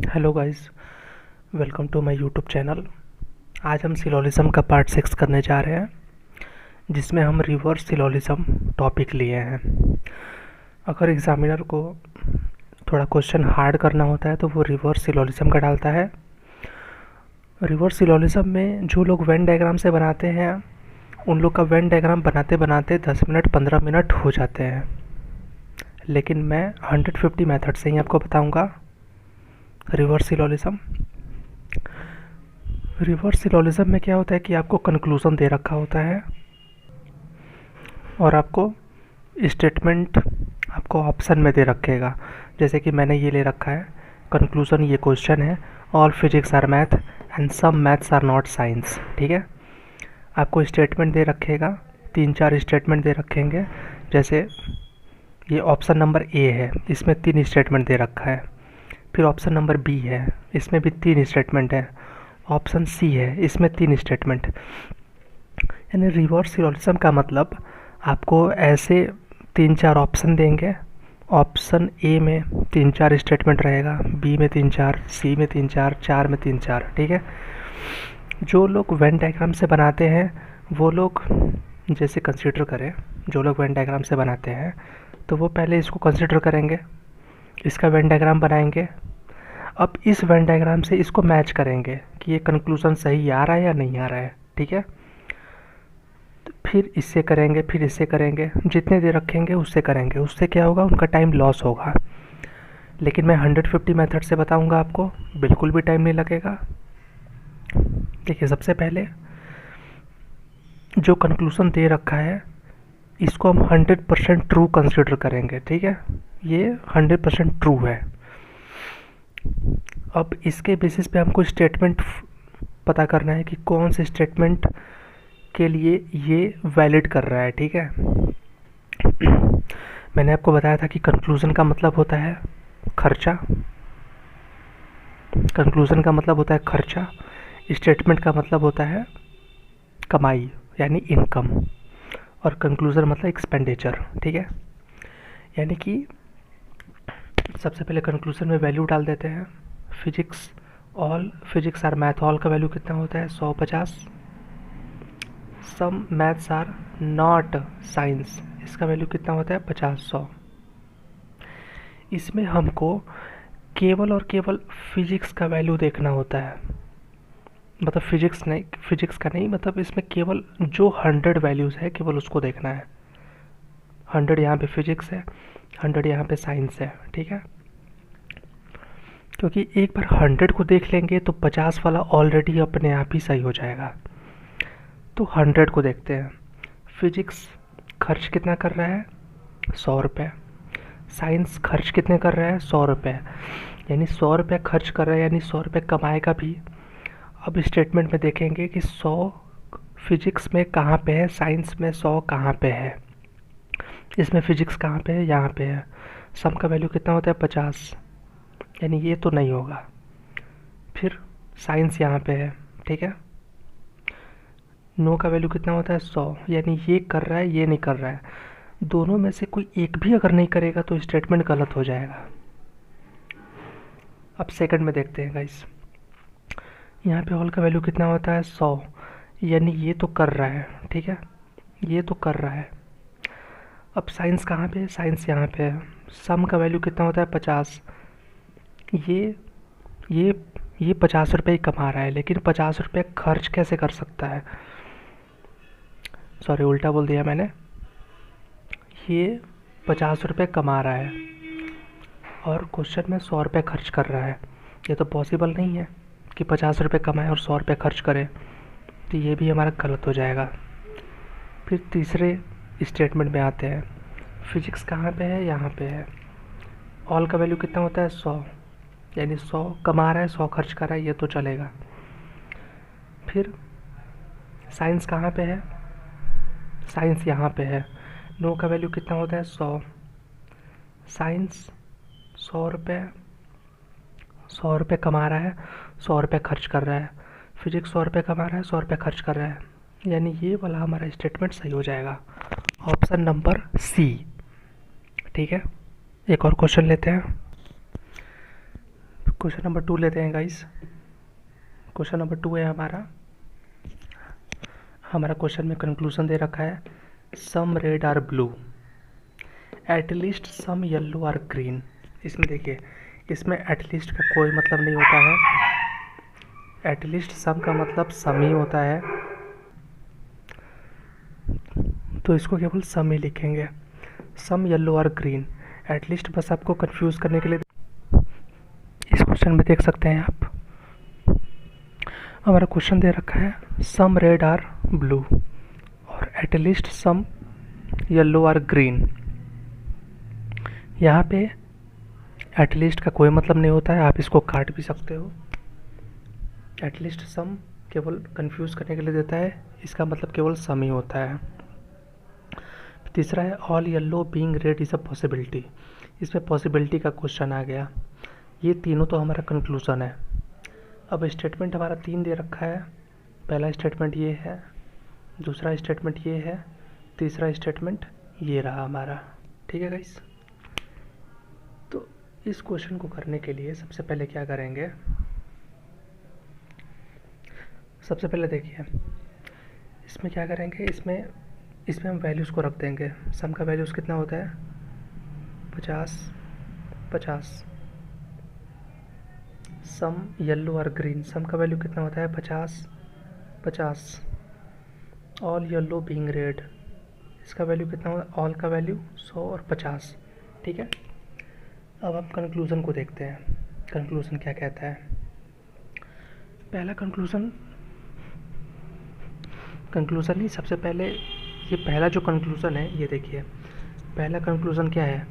Hello guys, welcome to my YouTube channel. आज हम syllogism का पार्ट 6 करने जा रहे हैं, जिसमें हम रिवर्स सिलोलिज्म टॉपिक लिए हैं। अगर एग्जामिनर को थोड़ा क्वेश्चन हार्ड करना होता है तो वो रिवर्स सिलोलिज्म का डालता है। रिवर्स सिलोलिज्म में जो लोग वेन डायग्राम से बनाते हैं उन लोग का वेन डायग्राम बनाते बनाते 10 मिनट 15 मिनट हो जाते हैं, लेकिन मैं 150 मेथड से ही आपको बताऊंगा रिवर्स सिलोलिज्म। रिवर्स सिलोलिज्म में क्या होता है कि आपको कंक्लूज़न दे रखा होता है और आपको स्टेटमेंट आपको ऑप्शन में दे रखेगा। जैसे कि मैंने ये ले रखा है, कंक्लूज़न ये क्वेश्चन है, all physics are math and some maths are not science. ठीक है, आपको स्टेटमेंट दे रखेगा, 3-4 स्टेटमेंट दे रखेंगे। जैसे ये ऑप्शन नंबर ए है, इसमें 3 स्टेटमेंट दे रखा है। फिर ऑप्शन नंबर बी है, इसमें भी 3 स्टेटमेंट है। ऑप्शन सी है, इसमें 3 स्टेटमेंट। यानी रिवर्स सिलोजिज्म का मतलब आपको ऐसे 3-4 ऑप्शन देंगे। ऑप्शन ए में 3-4 स्टेटमेंट रहेगा, बी में 3-4, सी में 3-4, 4 में 3-4। ठीक है, जो लोग वेन डायग्राम से बनाते हैं वो लोग जैसे कंसीडर करें, जो लोग वेन डायग्राम से बनाते हैं तो वो पहले इसको कंसीडर करेंगे, इसका वेन डायग्राम बनाएंगे। अब इस वेन डायग्राम से इसको मैच करेंगे कि ये कंक्लूज़न सही आ रहा है या नहीं आ रहा है। ठीक है, तो फिर इससे करेंगे, फिर इससे करेंगे, जितने देर रखेंगे उससे करेंगे। उससे क्या होगा, उनका टाइम लॉस होगा। लेकिन मैं 150 मेथड से बताऊंगा आपको, बिल्कुल भी टाइम नहीं लगेगा। देखिए, सबसे पहले जो कंक्लूज़न दे रखा है इसको हम 100% ट्रू कंसिडर करेंगे। ठीक है, ये 100% ट्रू है। अब इसके बेसिस पे हमको स्टेटमेंट पता करना है कि कौन से स्टेटमेंट के लिए ये वैलिड कर रहा है। ठीक है, मैंने आपको बताया था कि कंक्लूज़न का मतलब होता है खर्चा, कंक्लूज़न का मतलब होता है खर्चा, स्टेटमेंट का मतलब होता है कमाई यानी इनकम, और कंक्लूज़न मतलब एक्सपेंडिचर। ठीक है, यानी कि सबसे पहले कंक्लूज़न में वैल्यू डाल देते हैं। Physics, all physics are math, all का वैल्यू कितना होता है 150। Some maths are not science, इसका वैल्यू कितना होता है 50-100। इसमें हमको केवल और केवल फिजिक्स का वैल्यू देखना होता है, मतलब फिजिक्स नहीं, फिजिक्स का नहीं, मतलब इसमें केवल जो 100 वैल्यूज़ है केवल उसको देखना है। 100 यहाँ पे फिजिक्स है, 100 यहाँ पे साइंस है। ठीक है, क्योंकि एक बार 100 को देख लेंगे तो 50 वाला ऑलरेडी अपने आप ही सही हो जाएगा। तो 100 को देखते हैं। फिजिक्स खर्च कितना कर रहा है 100 रुपये, साइंस खर्च कितने कर रहा है 100 रुपये, यानी 100 रुपये खर्च कर रहा है, यानी 100 रुपये कमाएगा भी। अब स्टेटमेंट में देखेंगे कि 100 फिजिक्स में कहाँ पे है, साइंस में 100 कहाँ पे है, इसमें फिजिक्स कहाँ पे है, यहाँ पे है। सम का वैल्यू कितना होता है 50, यानी ये तो नहीं होगा। फिर साइंस यहाँ पे है। ठीक है, नो का वैल्यू कितना होता है 100, यानी ये कर रहा है ये नहीं कर रहा है। दोनों में से कोई एक भी अगर नहीं करेगा तो स्टेटमेंट गलत हो जाएगा। अब सेकंड में देखते हैं गाइस, यहाँ पे ऑल का वैल्यू कितना होता है 100, यानी ये तो कर रहा है। ठीक है, ये तो कर रहा है। अब साइंस कहाँ पे है, साइंस यहाँ पे है। सम का वैल्यू कितना होता है 50, ये ये ये 50 रुपये ही कमा रहा है, लेकिन 50 रुपये खर्च कैसे कर सकता है, सॉरी उल्टा बोल दिया मैंने। ये 50 रुपये कमा रहा है और क्वेश्चन में 100 रुपये खर्च कर रहा है। ये तो पॉसिबल नहीं है कि 50 रुपये कमाए और 100 रुपये खर्च करे, तो ये भी हमारा गलत हो जाएगा। फिर तीसरे स्टेटमेंट में आते हैं। फिजिक्स कहाँ पे है, यहाँ पे है। ऑल का वैल्यू कितना होता है 100, यानी 100 कमा रहा है 100 खर्च कर रहा है, ये तो चलेगा। फिर साइंस कहाँ पे है, साइंस यहाँ पे है। नो का वैल्यू कितना होता है 100, साइंस 100 रुपये, 100 रुपये कमा रहा है 100 रुपये खर्च कर रहा है। फिजिक्स 100 रुपये कमा रहा है 100 रुपये खर्च कर रहा है, यानी ये वाला हमारा स्टेटमेंट सही हो जाएगा, ऑप्शन नंबर सी। ठीक है, एक और क्वेश्चन लेते हैं। क्वेश्चन नंबर 2 लेते हैं गाइस। क्वेश्चन नंबर 2 है हमारा क्वेश्चन में कंक्लूजन दे रखा है, some red are blue, at least some yellow are green. इसमें देखिए, इसमें एटलीस्ट का कोई मतलब नहीं होता है। एटलीस्ट सम का मतलब सम ही होता है, तो इसको केवल सम ही लिखेंगे। सम येलो आर ग्रीन, एटलीस्ट बस आपको कंफ्यूज करने के लिए। इस क्वेश्चन में देख सकते हैं आप, हमारा क्वेश्चन दे रखा है सम रेड आर ब्लू और at least some yellow are green. यहाँ पे एटलीस्ट का कोई मतलब नहीं होता है, आप इसको काट भी सकते हो। एटलीस्ट सम केवल कंफ्यूज करने के लिए देता है, इसका मतलब केवल सम ही होता है। तीसरा है all yellow being red is a possibility. इसमें पॉसिबिलिटी का क्वेश्चन आ गया। ये तीनों तो हमारा कंक्लूजन है। अब स्टेटमेंट हमारा 3 दे रखा है। पहला स्टेटमेंट ये है, दूसरा स्टेटमेंट ये है, तीसरा स्टेटमेंट ये रहा हमारा। ठीक है गाइस, तो इस क्वेश्चन को करने के लिए सबसे पहले क्या करेंगे, सबसे पहले देखिए इसमें क्या करेंगे, इसमें हम वैल्यूज़ को रख देंगे। सम का वैल्यूज़ कितना होता है, 50 50। सम येलो और ग्रीन, सम का वैल्यू कितना होता है, 50 50। ऑल येलो बीइंग रेड, इसका वैल्यू कितना होता है, ऑल का वैल्यू 100 और 50। ठीक है, अब हम कंक्लूज़न को देखते हैं। कंक्लूज़न क्या कहता है, पहला कंक्लूज़न ही सबसे पहले, ये पहला जो कंक्लूज़न है ये देखिए, पहला कंक्लूज़न क्या है,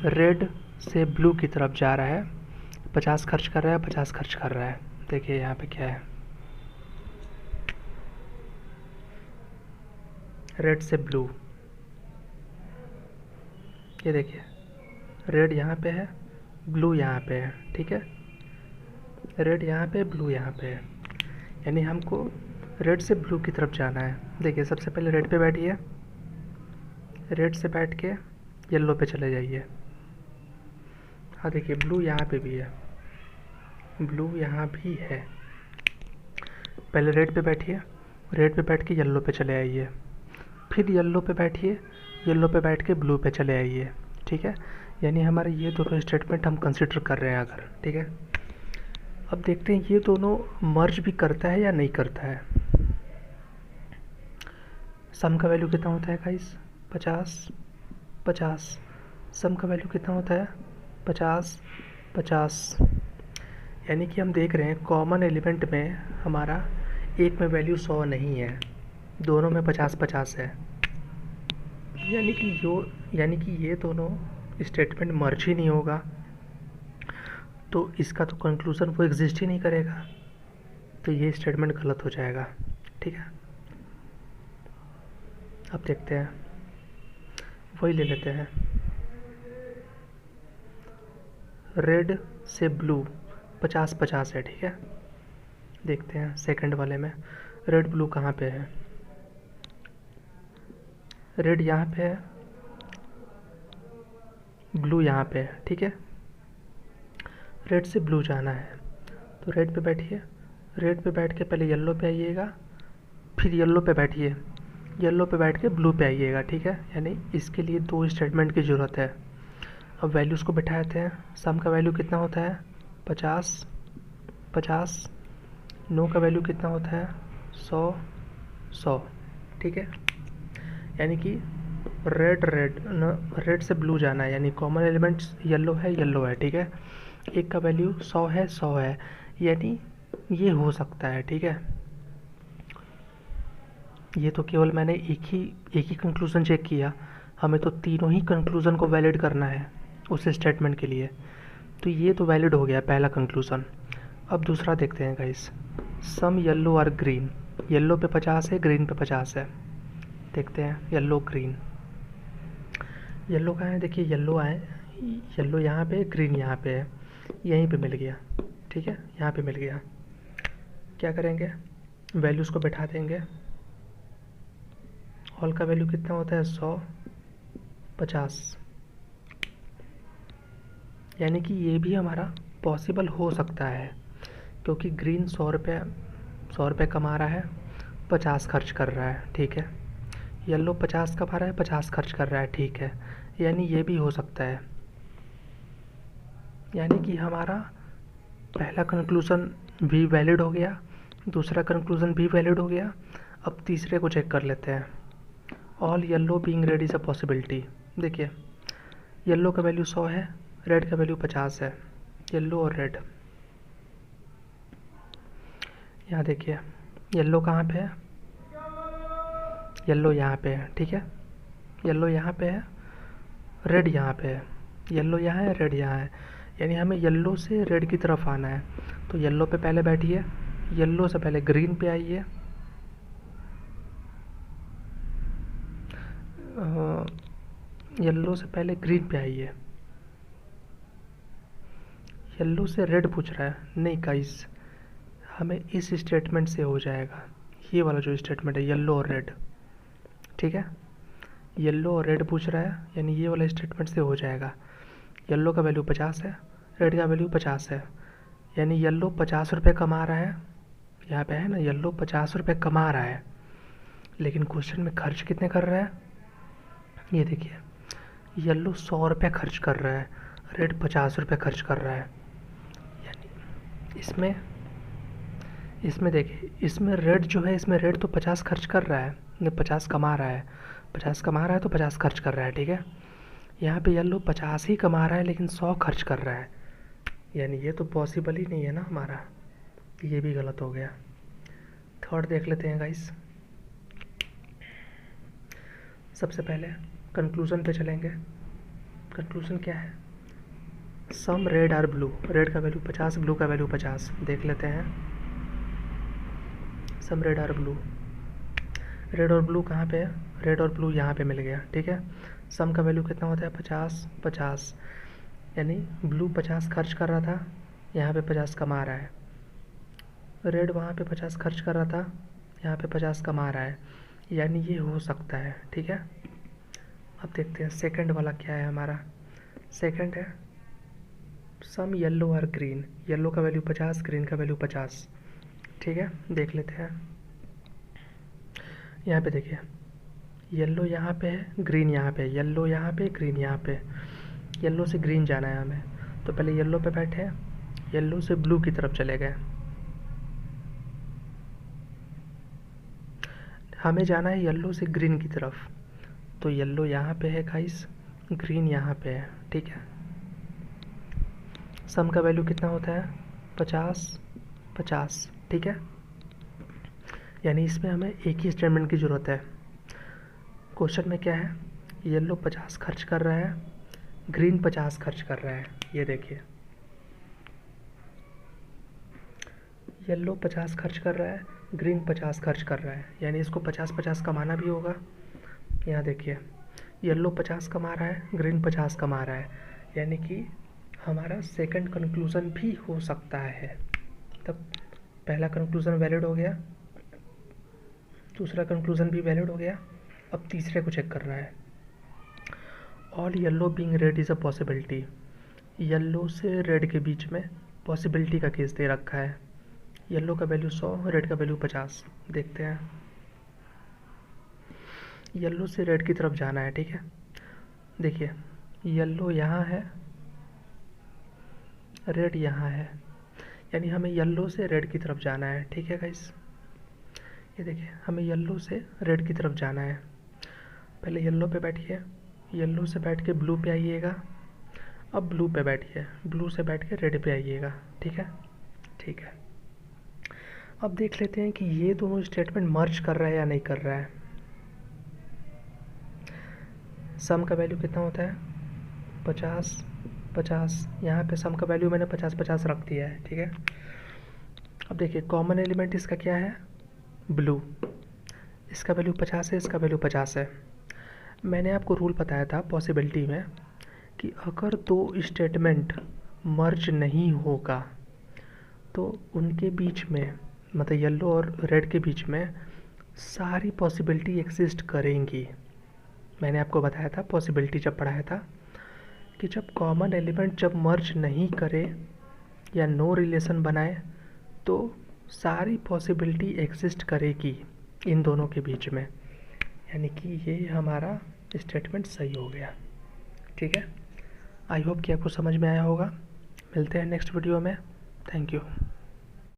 रेड से ब्लू की तरफ जा रहा है, 50 खर्च कर रहा है, 50 खर्च कर रहा है। देखिए यहाँ पे क्या है, रेड से ब्लू, ये देखिए रेड यहाँ पे है, ब्लू यहाँ पे है। ठीक है, रेड यहाँ पे, ब्लू यहाँ पे है, यानी हमको रेड से ब्लू की तरफ जाना है। देखिए सबसे पहले रेड पे बैठिए, रेड से बैठ के येलो पे चले जाइए। हाँ देखिए ब्लू यहाँ पे भी है, ब्लू यहाँ भी है। पहले रेड पे बैठिए, रेड पे बैठ के येलो पे चले आइए, फिर येलो पे बैठिए, येलो पे बैठ के ब्लू पे चले आइए। ठीक है, यानी हमारे ये दोनों स्टेटमेंट हम कंसिडर कर रहे हैं अगर। ठीक है, अब देखते हैं ये दोनों मर्ज भी करता है या नहीं करता है। सम का वैल्यू कितना होता है गाइस, 50 50। सम का वैल्यू कितना होता है, 50 50। यानी कि हम देख रहे हैं कॉमन एलिमेंट में हमारा एक में वैल्यू 100 नहीं है, दोनों में 50 50 है। यानी कि ये दोनों स्टेटमेंट मर्ज ही नहीं होगा, तो इसका तो कंक्लूज़न वो एग्जिस्ट ही नहीं करेगा, तो ये स्टेटमेंट गलत हो जाएगा। ठीक है, अब देखते हैं, वही ले लेते हैं, रेड से ब्लू 50 50 है। ठीक है, देखते हैं सेकंड वाले में रेड ब्लू कहाँ पे है, रेड यहाँ पे है, ब्लू यहाँ पे है। ठीक है, रेड से ब्लू जाना है, तो रेड पे बैठिए, रेड पे बैठ के पहले येलो पे आइएगा, फिर येलो पे बैठिए, येलो पे बैठ के ब्लू पे आइएगा। ठीक है, यानी इसके लिए 2 स्टेटमेंट की ज़रूरत है। अब वैल्यूज़ को बिठाते हैं। सम का वैल्यू कितना होता है, 50 50। नो का वैल्यू कितना होता है, 100 100। ठीक है, यानी कि रेड से ब्लू जाना है, यानी कॉमन एलिमेंट्स येलो है। ठीक है, एक का वैल्यू 100 है 100 है, यानी ये हो सकता है। ठीक है, ये तो केवल मैंने एक ही कंक्लूज़न चेक किया, हमें तो तीनों ही कंक्लूज़न को वैलिड करना है उस स्टेटमेंट के लिए, तो ये तो वैलिड हो गया पहला कंक्लूज़न। अब दूसरा देखते हैं गाइस, सम येलो और ग्रीन, येलो पे 50 है, ग्रीन पे 50 है। देखते हैं येलो ग्रीन, येलो कहाँ है, देखिए येलो आए, येलो यहाँ पे, ग्रीन यहाँ पे है, यहीं पे मिल गया। ठीक है, यहाँ पे मिल गया। क्या करेंगे, वैल्यूज़ को बैठा देंगे। ऑल का वैल्यू कितना होता है, 100 50, यानी कि ये भी हमारा पॉसिबल हो सकता है, क्योंकि ग्रीन 100 रुपये कमा रहा है, 50 खर्च कर रहा है, ठीक है। येलो 50 कमा रहा है, 50 खर्च कर रहा है, ठीक है। यानी ये भी हो सकता है। यानी कि हमारा पहला कंक्लूज़न भी वैलिड हो गया, दूसरा कंक्लूज़न भी वैलिड हो गया। अब तीसरे को चेक कर लेते हैं। All yellow being red is a possibility. देखिए, येलो का वैल्यू 100 है, रेड का वैल्यू 50 है। येलो और रेड, यहाँ देखिए, येलो कहाँ पे है? येलो यहाँ पे है, ठीक है। येलो यहाँ पे है, रेड यहाँ पे है। येलो यहाँ है, रेड यहाँ है। यानी हमें येलो से रेड की तरफ आना है। तो येलो पे पहले बैठिए, येलो से पहले ग्रीन पे आइए, येलो से पहले ग्रीन पे आइए। येलो से रेड पूछ रहा है, नहीं गाइस, हमें इस स्टेटमेंट से हो जाएगा। ये वाला जो स्टेटमेंट है, येलो और रेड, ठीक है। येलो और रेड पूछ रहा है, यानी ये वाला स्टेटमेंट से हो जाएगा। येलो का वैल्यू 50 है, रेड का वैल्यू 50 है। यानी येलो 50 रुपये कमा रहा है, यहाँ पे है ना, येलो 50 रुपये कमा रहा है, लेकिन क्वेश्चन में खर्च कितने कर रहा है? ये देखिए, येलो 100 रुपये खर्च कर रहा है, रेड 50 रुपये खर्च कर रहा है। यानी इसमें देखिए, इसमें रेड जो है, इसमें रेड तो 50 खर्च कर रहा है, 50 कमा रहा है, 50 कमा रहा है तो 50 खर्च कर रहा है, ठीक है। यहाँ पे येलो 50 ही कमा रहा है लेकिन 100 खर्च कर रहा है। यानी ये तो पॉसिबल ही नहीं है ना हमारा, ये भी गलत हो गया। थर्ड देख लेते हैं गाइस। सबसे पहले कंक्लूज़न पे चलेंगे। कंक्लूज़न क्या है? Some red are blue, red का वैल्यू 50, ब्लू का वैल्यू 50। देख लेते हैं, some red are blue. Red और ब्लू कहाँ पे है? रेड और ब्लू यहाँ पे मिल गया, ठीक है। सम का वैल्यू कितना होता है? 50 50। यानी ब्लू 50 खर्च कर रहा था, यहाँ पे 50 कमा रहा है। रेड वहाँ पे 50 खर्च कर रहा था, यहाँ पे 50 कमा रहा है। यानी ये हो सकता है, ठीक है। अब देखते हैं सेकंड वाला क्या है हमारा। सेकंड है सम येलो और ग्रीन। येलो का वैल्यू 50, ग्रीन का वैल्यू 50, ठीक है। देख लेते हैं, यहाँ पे देखिए, येलो यहाँ पे है, ग्रीन यहाँ पे, येलो यहाँ पे, ग्रीन यहाँ पे। येलो से ग्रीन जाना है हमें, तो पहले येलो पे बैठे, येलो से ब्लू की तरफ चले गए। हमें जाना है येलो से ग्रीन की तरफ, तो येलो यहाँ पे है गाइस, ग्रीन यहाँ पे है, ठीक है। सम का वैल्यू कितना होता है? 50 50, ठीक है। यानी इसमें हमें एक ही स्टेटमेंट की ज़रूरत है। क्वेश्चन में क्या है? येलो 50 खर्च कर रहा है, ग्रीन 50 खर्च कर रहा है। ये देखिए, येलो 50 खर्च कर रहा है, ग्रीन 50 खर्च कर रहा है। यानी इसको 50 50 कमाना भी होगा। यहाँ देखिए, येलो 50 कमा रहा है, ग्रीन 50 कमा रहा है। यानी कि हमारा सेकंड कंक्लूज़न भी हो सकता है। तब पहला कंक्लूज़न वैलिड हो गया, दूसरा कंक्लूज़न भी वैलिड हो गया। अब तीसरे को चेक करना है। All yellow being red is a possibility. Yellow से रेड के बीच में पॉसिबिलिटी का केस दे रखा है। येलो का वैल्यू 100, रेड का वैल्यू 50। देखते हैं, येलो से रेड की तरफ जाना है, ठीक है। देखिए, येलो यहाँ है, रेड यहाँ है। यानी हमें येलो से रेड की तरफ जाना है, ठीक है गाइस। ये देखिए, हमें येलो से रेड की तरफ जाना है। पहले येलो पे बैठिए, येलो से बैठ के ब्लू पे आइएगा। अब ब्लू पे बैठिए, ब्लू से बैठ के रेड पे आइएगा, ठीक है। ठीक है, अब देख लेते हैं कि ये दोनों स्टेटमेंट मर्ज कर रहा है या नहीं कर रहा है। सम का वैल्यू कितना होता है? 50 50। यहाँ पे सम का वैल्यू मैंने 50 50 रख दिया है, ठीक है। अब देखिए, कॉमन एलिमेंट इसका क्या है? ब्लू। इसका वैल्यू 50 है, इसका वैल्यू 50 है। मैंने आपको रूल बताया था पॉसिबिलिटी में कि अगर दो स्टेटमेंट मर्ज नहीं होगा तो उनके बीच में, मतलब येलो और रेड के बीच में सारी पॉसिबिलिटी एग्जिस्ट करेंगी। मैंने आपको बताया था पॉसिबिलिटी जब पढ़ाया था कि जब कॉमन एलिमेंट जब मर्ज नहीं करे या नो रिलेशन बनाए तो सारी पॉसिबिलिटी एग्जिस्ट करेगी इन दोनों के बीच में, यानी कि ये हमारा स्टेटमेंट सही हो गया। ठीक है, आई होप कि आपको समझ में आया होगा। मिलते हैं नेक्स्ट वीडियो में। Thank you.